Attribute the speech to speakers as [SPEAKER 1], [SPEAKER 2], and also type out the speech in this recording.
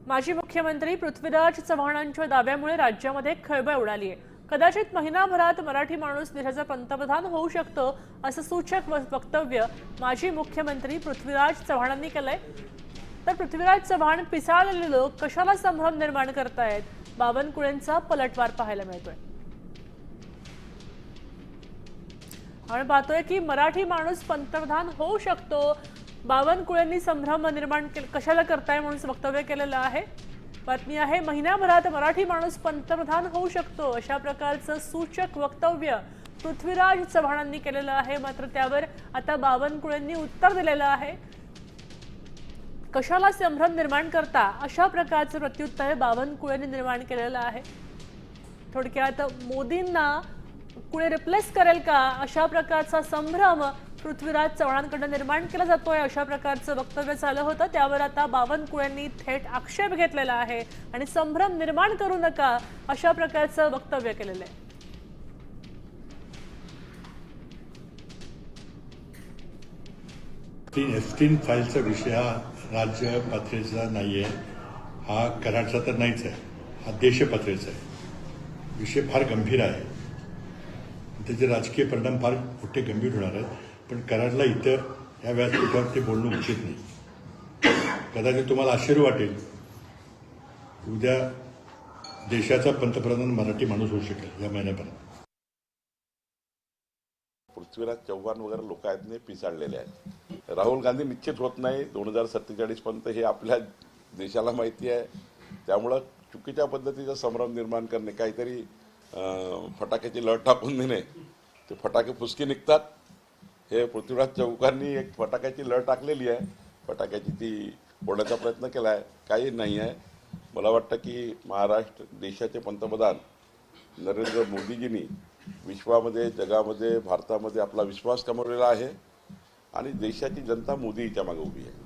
[SPEAKER 1] माजी मुख्यमंत्री पृथ्वीराज चव्हाणांच्या दाव्यामुळे राज्यामध्ये खळबळ उडाली आहे। कदाचित महिनाभरात मराठी माणूस देशाचा पंतप्रधान होऊ शकतो असं सूचक वक्तव्य माजी मुख्यमंत्री पृथ्वीराज चव्हाणांनी केलंय। तर पृथ्वीराज चव्हाण पिसाळलेले लोक कशाला संभ्रम निर्माण करतायत, बावनकुळेंचा पलटवार पाहायला मिळतोय। आपण पाहतोय की मराठी माणूस पंतप्रधान होऊ शकतो, बावनकुळेंनी संभ्रम निर्माण कशाला करताय म्हणून वक्तव्य केलेलं आहे। बातमी आहे, महिन्याभरात मराठी माणूस पंतप्रधान होऊ शकतो अशा प्रकारचं सूचक वक्तव्य पृथ्वीराज चव्हाणांनी केलेलं आहे। मात्र त्यावर आता बावनकुळेंनी उत्तर दिलेलं आहे। कशाला संभ्रम निर्माण करता अशा प्रकारचं प्रत्युत्तर बावनकुळेंनी निर्माण केलेलं आहे। थोडक्यात मोदींना कुणी रिप्लेस करेल का अशा प्रकारचा संभ्रम पृथ्वीराज चव्हाणांकडून निर्माण केला जातोय अशा प्रकारचं वक्तव्य झालं होतं। त्यावर आता बावनकुळेंनी थेट आक्षेप घेतलेला आहे आणि संभ्रम निर्माण करू नका अशा प्रकारचं वक्तव्य केलेलं आहे।
[SPEAKER 2] एफ-3 फाईलचा विषय हा राज्य पातळीचा नाहीये, हा कराडचा तर नाहीच आहे, हा देश पातळीचा आहे। विषय फार गंभीर आहे, त्याचे राजकीय परिणाम फार मोठे गंभीर होणार आहेत। पण कराडला इतर या व्यासपीठावर ते बोलणं उचित नाही। कदाचित तुम्हाला आश्चर्य वाटेल, उद्या देशाचा पंतप्रधान मराठी माणूस होऊ शकेल या महिन्यापर्यंत।
[SPEAKER 3] पृथ्वीराज चव्हाण वगैरे लोक आहेत ने पिसाळलेले आहेत। राहुल गांधी निश्चित होत नाही 2047 पर्यंत, हे आपल्या देशाला माहिती आहे। त्यामुळं चुकीच्या पद्धतीचा संभ्रम निर्माण करणे, काहीतरी फटाक्याची लढ टाकून देणे, ते फटाके फुसके निघतात। हे पृथ्वीराज चव्हाणांनी एक फटाक्याची लढ टाकलेली आहे, फटाक्याची ती फोडण्याचा प्रयत्न केला आहे, काही नाही आहे। मला वाटतं की महाराष्ट्र देशाचे पंतप्रधान नरेंद्र मोदीजींनी विश्वामध्ये, जगामध्ये, भारतामध्ये आपला विश्वास कमवलेला आहे आणि देशाची जनता मोदीच्या मागे उभी आहे।